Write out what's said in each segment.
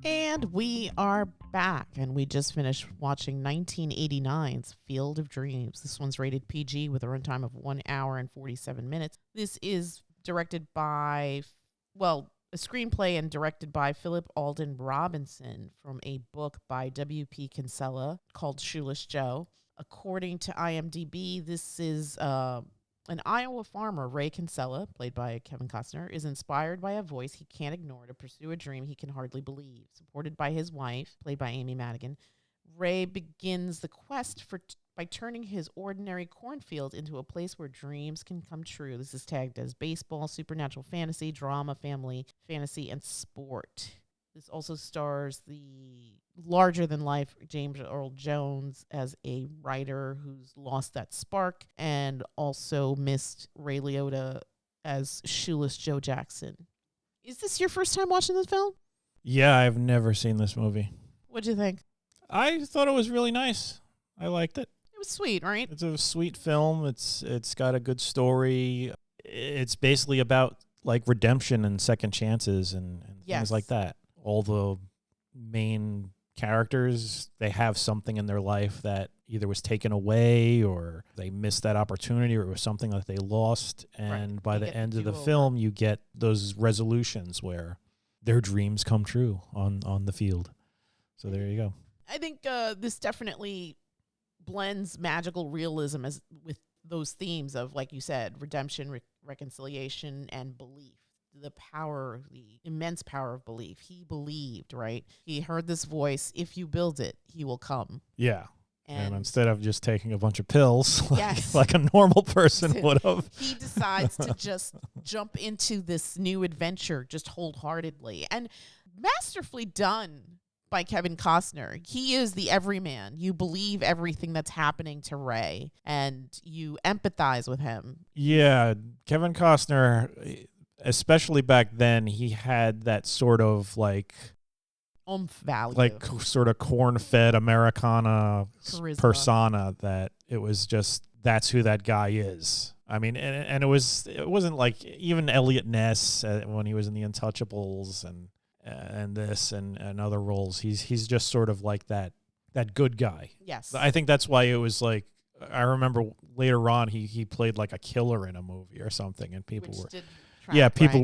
And we are back, and we just finished watching 1989's Field of Dreams. This one's rated PG with a runtime of 1 hour and 47 minutes. This is directed by, a screenplay and directed by Phil Alden Robinson from a book by W.P. Kinsella called Shoeless Joe. According to IMDb, this is an Iowa farmer, Ray Kinsella, played by Keivn Costner, is inspired by a voice he can't ignore to pursue a dream he can hardly believe. Supported by his wife, played by Amy Madigan, Ray begins the quest by turning his ordinary cornfield into a place where dreams can come true. This is tagged as baseball, supernatural fantasy, drama, family, fantasy, and sport. This also stars the larger-than-life James Earl Jones as a writer who's lost that spark, and also missed Ray Liotta as Shoeless Joe Jackson. Is this your first time watching this film? Yeah, I've never seen this movie. What'd you think? I thought it was really nice. I liked it. It was sweet, right? It's a sweet film. It's got a good story. It's basically about like redemption and second chances and things like that. All the main characters, they have something in their life that either was taken away or they missed that opportunity or it was something that they lost. And by the end of the film, you get those resolutions where their dreams come true on the field. So there you go. I think this definitely blends magical realism with those themes of, like you said, redemption, reconciliation, and belief. The power, the immense power of belief. He believed, right? He heard this voice, if you build it, he will come. Yeah. And instead of just taking a bunch of pills, yes. like a normal person would have. He decides to just jump into this new adventure just wholeheartedly. And masterfully done by Keivn Costner. He is the everyman. You believe everything that's happening to Ray, and you empathize with him. Yeah, Keivn Costner, especially back then, he had that sort of like value, like sort of corn-fed Americana charisma. Persona that it was just, that's who that guy is. I mean, and it wasn't like even Elliot Ness when he was in The Untouchables and this and other roles. He's just sort of like that good guy. Yes. I think that's why it was like, I remember later on he played like a killer in a movie or something, and people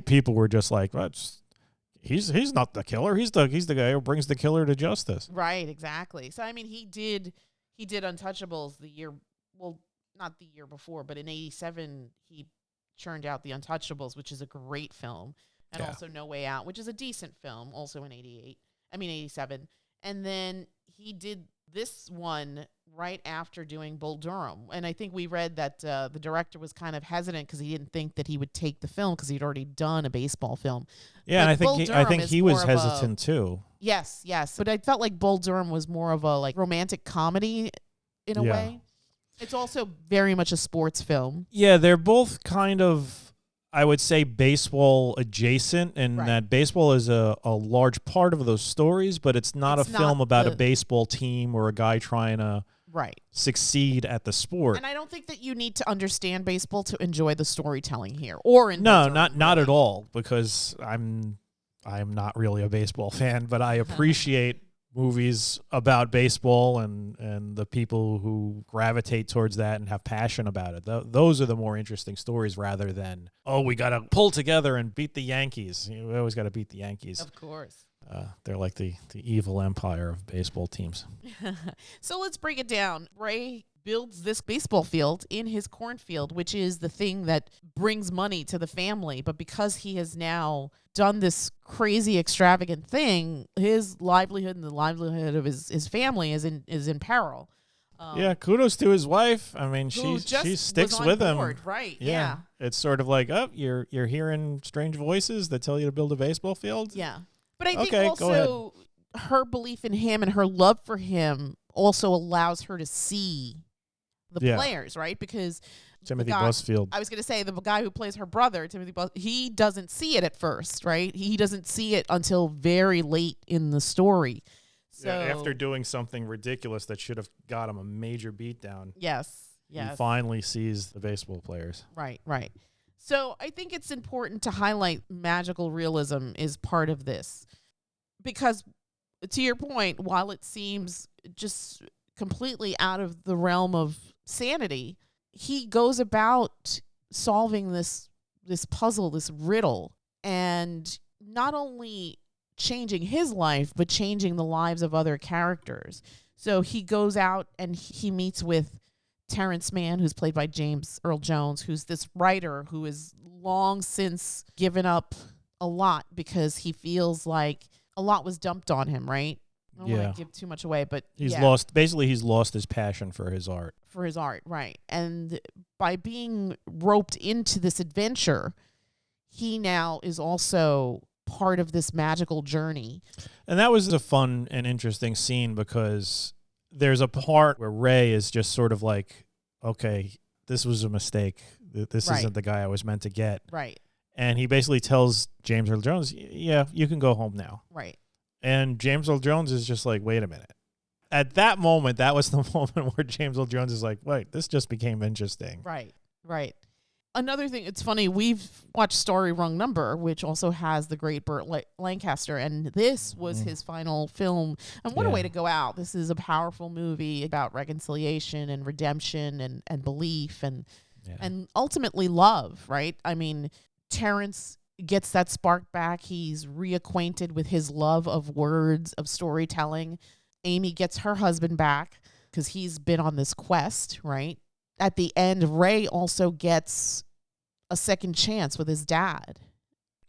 people were just like, well, he's not the killer. He's the guy who brings the killer to justice. Right, exactly. So I mean, he did Untouchables the year, well, not the year before, but in '87 he churned out The Untouchables, which is a great film, and also No Way Out, which is a decent film, also in '87, and then he did this one right after doing Bull Durham. And I think we read that the director was kind of hesitant because he didn't think that he would take the film because he'd already done a baseball film. Yeah, but and I think he was hesitant too. Yes. But I felt like Bull Durham was more of a like romantic comedy in a way. It's also very much a sports film. Yeah, they're both kind of, I would say, baseball adjacent, and that baseball is a large part of those stories, but it's not a film about a baseball team or a guy trying to succeed at the sport. And I don't think that you need to understand baseball to enjoy the storytelling here, or in not at all, because I'm not really a baseball fan, but I appreciate movies about baseball and the people who gravitate towards that and have passion about it. Those are the more interesting stories rather than, we got to pull together and beat the Yankees. We always got to beat the Yankees. Of course. They're like the evil empire of baseball teams. So let's break it down. Ray builds this baseball field in his cornfield, which is the thing that brings money to the family. But because he has now done this crazy, extravagant thing, his livelihood and the livelihood of his family is in peril. Kudos to his wife. I mean, she sticks with him. Right? Yeah. It's sort of like, you're hearing strange voices that tell you to build a baseball field. Yeah. But I think also her belief in him and her love for him also allows her to see the players, right? Because Timothy Busfield. I was going to say, the guy who plays her brother, Timothy Busfield, he doesn't see it at first, right? He doesn't see it until very late in the story. So after doing something ridiculous that should have got him a major beatdown. Yes. He finally sees the baseball players. Right. So I think it's important to highlight magical realism is part of this, because to your point, while it seems just completely out of the realm of sanity, he goes about solving this puzzle, this riddle, and not only changing his life, but changing the lives of other characters. So he goes out and he meets with Terence Mann, who's played by Earl Jones, who's this writer who has long since given up a lot because he feels like a lot was dumped on him, right? I don't want to give too much away, but he's lost his passion for his art. Right. And by being roped into this adventure, he now is also part of this magical journey. And that was a fun and interesting scene because there's a part where Ray is just sort of like, okay, this was a mistake. This isn't the guy I was meant to get. Right. And he basically tells James Earl Jones, yeah, you can go home now. Right. And James Earl Jones is just like, wait a minute. At that moment, that was the moment where James Earl Jones is like, wait, this just became interesting. Right. Another thing, it's funny, we've watched Story Wrong Number, which also has the great Burt Lancaster, and this was his final film. And what a way to go out. This is a powerful movie about reconciliation and redemption and belief and ultimately love, right? I mean, Terence gets that spark back. He's reacquainted with his love of words, of storytelling. Amy gets her husband back because he's been on this quest, right? At the end, Ray also gets a second chance with his dad.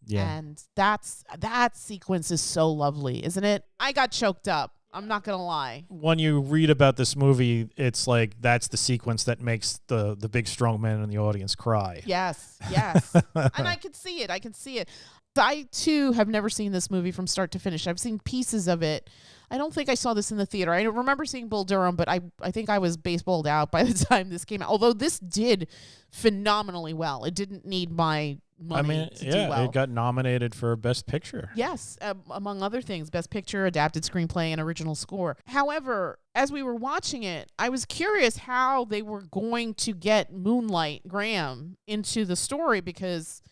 Yeah. And that sequence is so lovely, isn't it? I got choked up. I'm not going to lie. When you read about this movie, it's like that's the sequence that makes the big strong man in the audience cry. Yes. And I can see it. I, too, have never seen this movie from start to finish. I've seen pieces of it. I don't think I saw this in the theater. I remember seeing Bull Durham, but I think I was baseballed out by the time this came out. Although this did phenomenally well. It didn't need my money to do well. It got nominated for Best Picture. Yes, among other things. Best Picture, Adapted Screenplay, and Original Score. However, as we were watching it, I was curious how they were going to get Moonlight Graham into the story because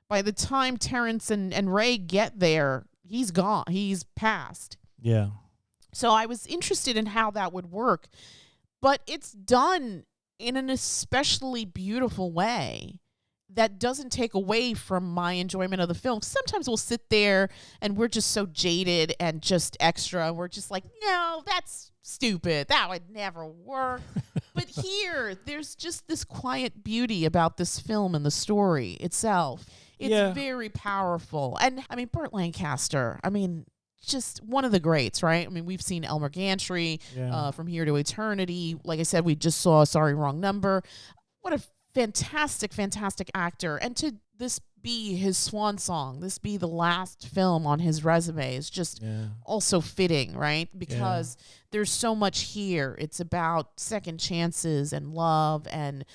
by the time Terence and Ray get there, he's gone. He's passed. Yeah. So I was interested in how that would work. But it's done in an especially beautiful way that doesn't take away from my enjoyment of the film. Sometimes we'll sit there and we're just so jaded and just extra. We're just like, no, that's stupid. That would never work. But here, there's just this quiet beauty about this film and the story itself. It's very powerful. And, I mean, Burt Lancaster, just one of the greats, right? I mean, we've seen Elmer Gantry, From Here to Eternity. Like I said, we just saw Sorry, Wrong Number. What a fantastic, fantastic actor. And to this be his swan song, this be the last film on his resume is just also fitting, right? Because there's so much here. It's about second chances and love and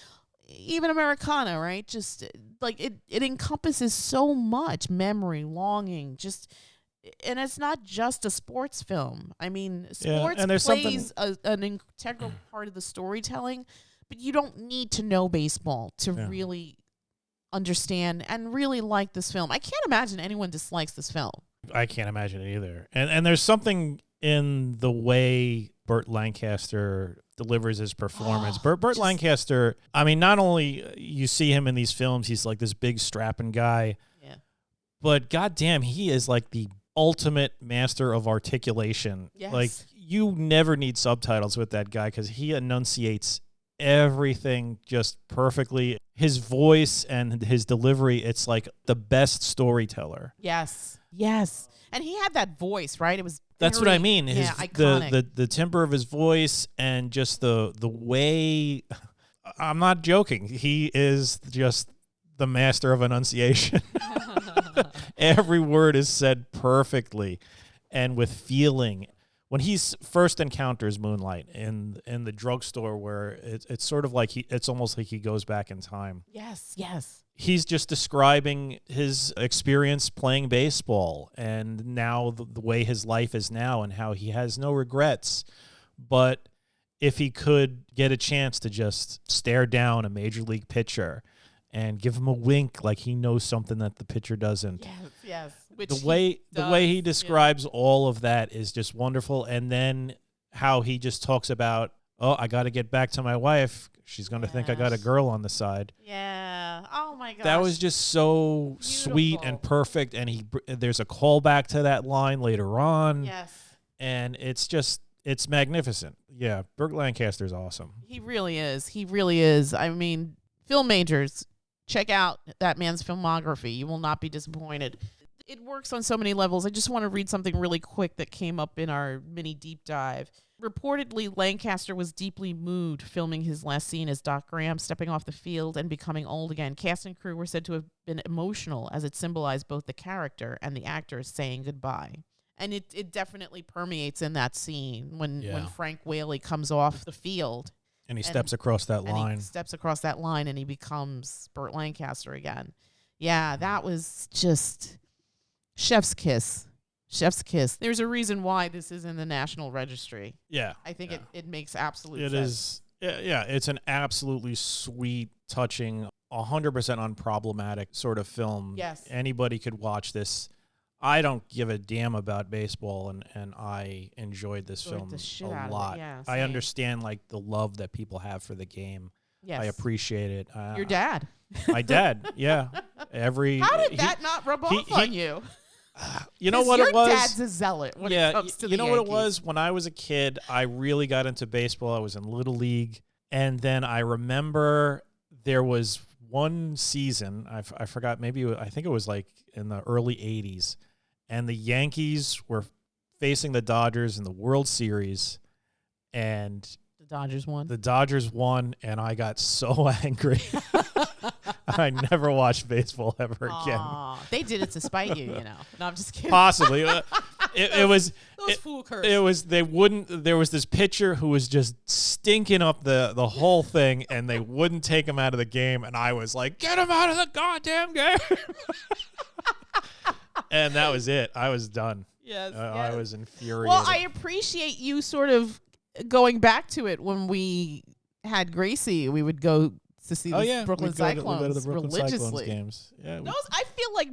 even Americana, right? Just like it encompasses so much memory, longing, just... And it's not just a sports film. I mean, sports plays an integral part of the storytelling, but you don't need to know baseball to really understand and really like this film. I can't imagine anyone dislikes this film. I can't imagine it either. And there's something in the way Burt Lancaster delivers his performance. Burt Lancaster, I mean, not only you see him in these films, he's like this big strapping guy, but goddamn, he is like the ultimate master of articulation. Yes. Like, you never need subtitles with that guy because he enunciates everything just perfectly. His voice and his delivery, it's like the best storyteller. Yes. And he had that voice, right? It was That's what I mean. Iconic. The timbre of his voice and just the way, I'm not joking, he is just the master of enunciation. Every word is said perfectly and with feeling. When he first encounters Moonlight in the drugstore, where it's sort of like it's almost like he goes back in time. Yes. He's just describing his experience playing baseball and now the way his life is now and how he has no regrets. But if he could get a chance to just stare down a major league pitcher and give him a wink like he knows something that the pitcher doesn't. Yes. Which the way he describes all of that is just wonderful. And then how he just talks about, oh, I got to get back to my wife. She's going to think I got a girl on the side. Yeah. Oh my gosh. That was just so sweet and perfect. And there's a callback to that line later on. Yes. And it's magnificent. Yeah, Burt Lancaster's awesome. He really is. He really is. I mean, film majors, check out that man's filmography. You will not be disappointed. It works on so many levels. I just want to read something really quick that came up in our mini deep dive. Reportedly, Lancaster was deeply moved filming his last scene as Doc Graham stepping off the field and becoming old again. Cast and crew were said to have been emotional as it symbolized both the character and the actors saying goodbye. And it definitely permeates in that scene when Frank Whaley comes off the field. And he steps across that line. He steps across that line and he becomes Burt Lancaster again. Yeah, that was just chef's kiss. Chef's kiss. There's a reason why this is in the National Registry. Yeah. I think it makes absolute sense. It is. Yeah, it's an absolutely sweet, touching, 100% unproblematic sort of film. Yes. Anybody could watch this. I don't give a damn about baseball, and I enjoyed this film a lot. Yeah, I understand like the love that people have for the game. Yes. I appreciate it. Your dad. My dad, yeah. How did that not rub off on you? You know what it was? Your dad's a zealot when it comes to the Yankees. What it was? When I was a kid, I really got into baseball. I was in Little League. And then I remember there was one season, I forgot, I think it was like in the early 80s, and the Yankees were facing the Dodgers in the World Series, and the Dodgers won, and I got so angry. I never watched baseball ever again. They did it to spite you, No, I'm just kidding. Possibly. It was those fool curse. It was there was this pitcher who was just stinking up the whole thing, and they wouldn't take him out of the game, and I was like, get him out of the goddamn game. And that was it. I was done. Yes, I was infuriated. Well, I appreciate you sort of going back to it. When we had Gracie, we would go to see the Brooklyn Cyclones religiously. Cyclones games. Yeah, I feel like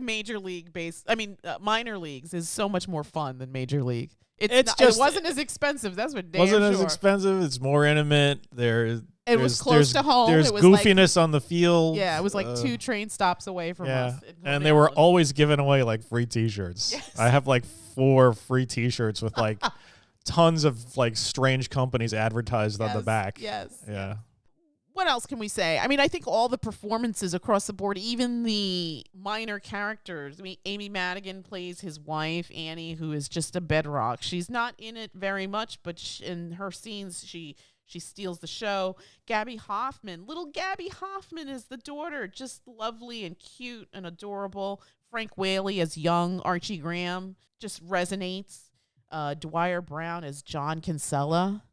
minor leagues is so much more fun than major league. It wasn't as expensive. That's what damn sure. Wasn't as expensive. It's more intimate. It was close to home. There's goofiness on the field. Yeah, it was like 2 train stops away from us. And they were always giving away like free T-shirts. Yes. I have like 4 free T-shirts with like tons of like strange companies advertised on the back. Yes. Yeah. What else can we say? I mean, I think all the performances across the board, even the minor characters. I mean, Amy Madigan plays his wife, Annie, who is just a bedrock. She's not in it very much, but in her scenes, she steals the show. Gabby Hoffman, little Gabby Hoffman is the daughter, just lovely and cute and adorable. Frank Whaley as young Archie Graham just resonates. Dwyer Brown as John Kinsella,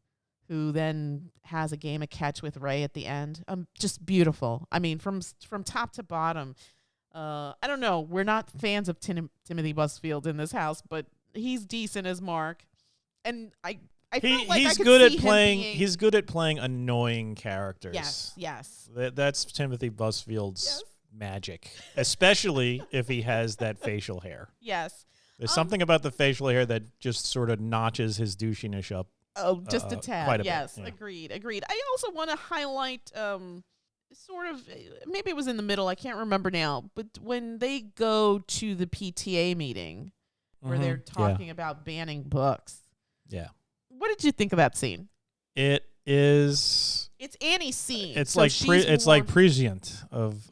who then has a game of catch with Ray at the end. Just beautiful. I mean, from top to bottom. I don't know. We're not fans of Timothy Busfield in this house, but he's decent as Mark. And I felt like he's good at playing. He's good at playing annoying characters. Yes. That's Timothy Busfield's magic, especially if he has that facial hair. Yes. There's something about the facial hair that just sort of notches his douchiness up. Oh, just a tad. Quite a yes, bit, yeah. Agreed. I also want to highlight sort of, maybe it was in the middle, I can't remember now, but when they go to the PTA meeting where they're talking about banning books. Yeah. What did you think of that scene? It is. It's Annie's scene. It's so like prescient of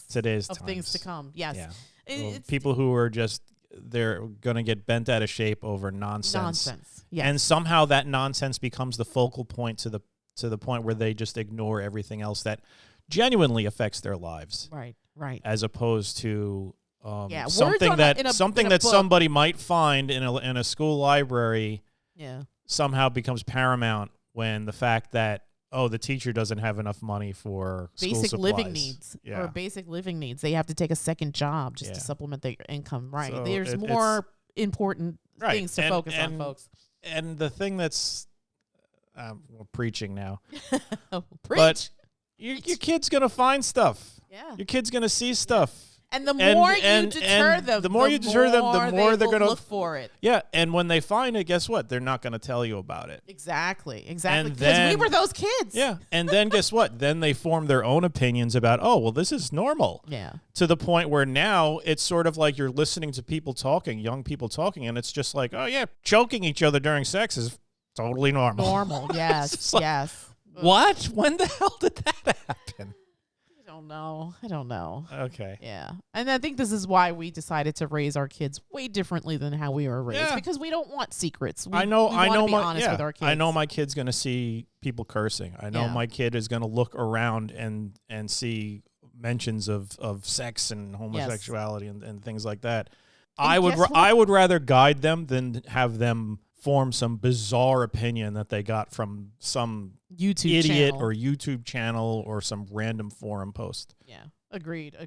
today's times. Of things to come. Yes. Yeah. It's people who are just, they're going to get bent out of shape over nonsense. Yes. And somehow that nonsense becomes the focal point to the point where they just ignore everything else that genuinely affects their lives. Right. As opposed to something that somebody might find in a school library. Yeah. Somehow becomes paramount when the fact that the teacher doesn't have enough money for basic school living needs. Yeah. Or basic living needs. They have to take a second job just to supplement their income. Right. So there's more important things to focus on, folks. And the thing that's we're preaching now. Preach. But your kid's going to find stuff. Yeah. Your kid's going to see stuff. And the more you deter them, the more they're going to look for it. Yeah, and when they find it, guess what? They're not going to tell you about it. Exactly. Because we were those kids. Yeah, and then guess what? Then they form their own opinions about, oh, well, this is normal. Yeah. To the point where now it's sort of like you're listening to people talking, young people talking, and it's just like, oh, yeah, choking each other during sex is totally normal. Normal, yes, like, yes. What? When the hell did that happen? I don't know. Okay. Yeah. And I think this is why we decided to raise our kids way differently than how we were raised, because we don't want secrets. We want to be honest with our kids. I know my kid's going to see people cursing. I know my kid is going to look around and see mentions of sex and homosexuality and things like that. And I would rather guide them than have them form some bizarre opinion that they got from some YouTube idiot channel. or YouTube channel or some random forum post. Yeah, agreed.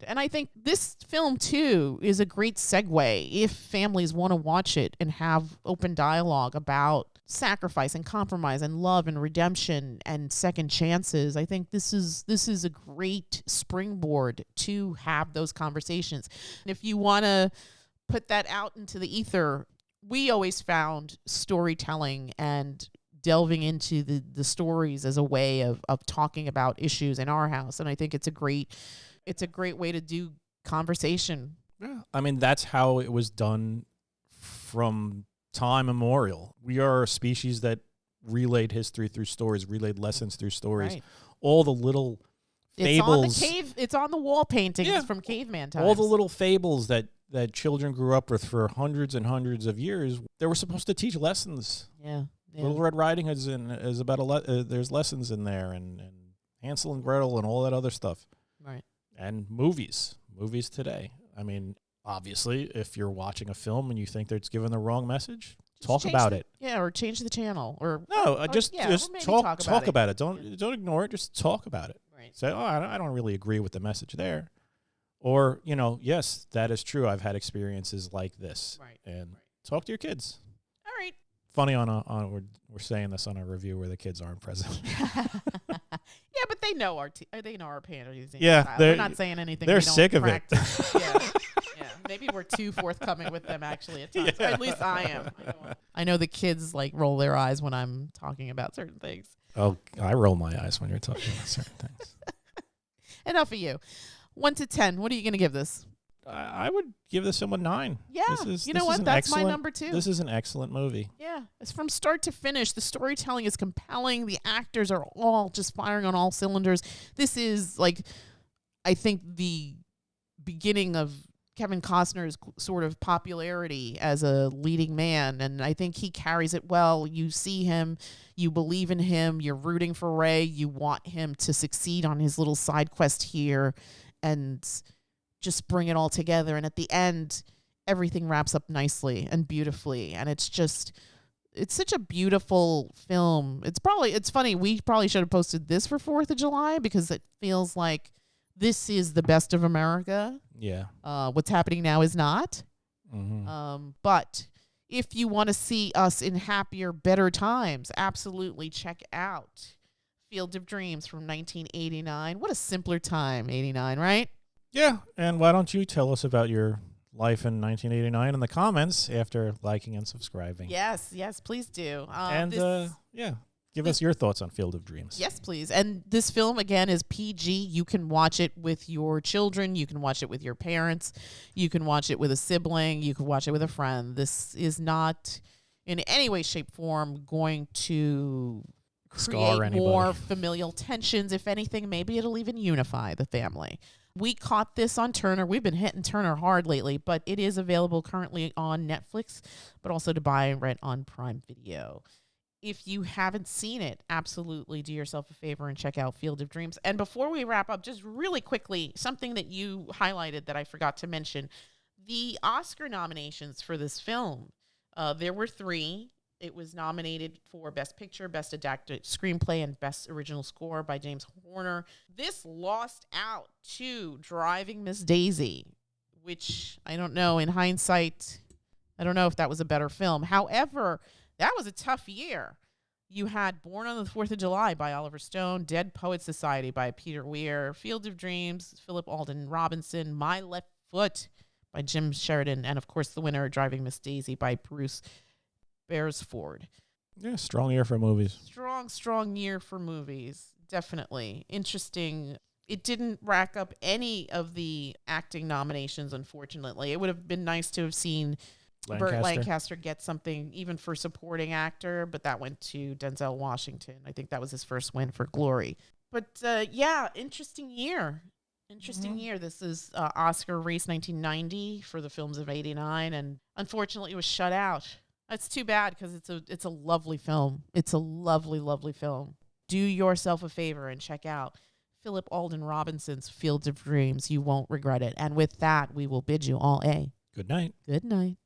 And I think this film, too, is a great segue if families want to watch it and have open dialogue about sacrifice and compromise and love and redemption and second chances. I think this is a great springboard to have those conversations. And if you want to put that out into the ether, we always found storytelling and delving into the stories as a way of talking about issues in our house. And I think it's a great way to do conversation. Yeah. I mean, that's how it was done from time immemorial. We are a species that relayed history through stories, relayed lessons through stories. Right. All the little fables. It's on the wall paintings from caveman times. All the little fables that children grew up with for hundreds and hundreds of years, they were supposed to teach lessons. Yeah. Little Red Riding Hood is about there's lessons in there, and Hansel and Gretel and all that other stuff. Right. And movies today. I mean, obviously, if you're watching a film and you think that it's giving the wrong message, talk about it. Yeah, or change the channel, or just talk about it. Don't ignore it. Just talk about it. Right. Say, oh, I don't really agree with the message there. Or, yes, that is true. I've had experiences like this. Right. And talk to your kids. All right. Funny we're saying this on a review where the kids aren't present. Yeah, but they know our parenting. Yeah, we're not saying anything. They're sick of it. Yeah. Maybe we're too forthcoming with them actually at times. Yeah. Or at least I am. I know the kids roll their eyes when I'm talking about certain things. Oh, I roll my eyes when you're talking about certain things. Enough of you. 1 to 10. What are you going to give this? I would give this film a 9. Yeah. You know what? That's my number 2. This is an excellent movie. Yeah. It's from start to finish. The storytelling is compelling. The actors are all just firing on all cylinders. This is I think the beginning of Keivn Costner's sort of popularity as a leading man. And I think he carries it well. You see him, you believe in him, you're rooting for Ray, you want him to succeed on his little side quest here and just bring it all together. And at the end, everything wraps up nicely and beautifully. And it's such a beautiful film. It's funny. We probably should have posted this for 4th of July because it feels like this is the best of America. Yeah. What's happening now is not. Mm-hmm. But if you want to see us in happier, better times, absolutely check out Field of Dreams from 1989. What a simpler time, 89, right? Yeah. And why don't you tell us about your life in 1989 in the comments after liking and subscribing? Yes, please do. Give us your thoughts on Field of Dreams. Yes, please. And this film, again, is PG. You can watch it with your children. You can watch it with your parents. You can watch it with a sibling. You can watch it with a friend. This is not in any way, shape, form going to create more familial tensions. If anything, maybe it'll even unify the family. We caught this on Turner. We've been hitting Turner hard lately, but it is available currently on Netflix, but also to buy and rent on Prime Video. If you haven't seen it, absolutely do yourself a favor and check out Field of Dreams. And before we wrap up, just really quickly, something that you highlighted that I forgot to mention. The Oscar nominations for this film, there were 3. It was nominated for Best Picture, Best Adapted Screenplay, and Best Original Score by James Horner. This lost out to Driving Miss Daisy, which I don't know, in hindsight, I don't know if that was a better film. However, that was a tough year. You had Born on the 4th of July by Oliver Stone, Dead Poets Society by Peter Weir, Field of Dreams, Philip Alden Robinson, My Left Foot by Jim Sheridan, and of course the winner, Driving Miss Daisy by Bruce Beresford. Yeah, strong year for movies. Strong year for movies. Definitely. Interesting. It didn't rack up any of the acting nominations, unfortunately. It would have been nice to have seen Burt Lancaster get something even for supporting actor, but that went to Denzel Washington. I think that was his first win for Glory. But yeah, interesting year. Year. This is Oscar race 1990 for the films of 89, and unfortunately it was shut out. That's too bad because it's a lovely film. It's a lovely, lovely film. Do yourself a favor and check out Philip Alden Robinson's Field of Dreams. You won't regret it. And with that, we will bid you all a good night. Good night.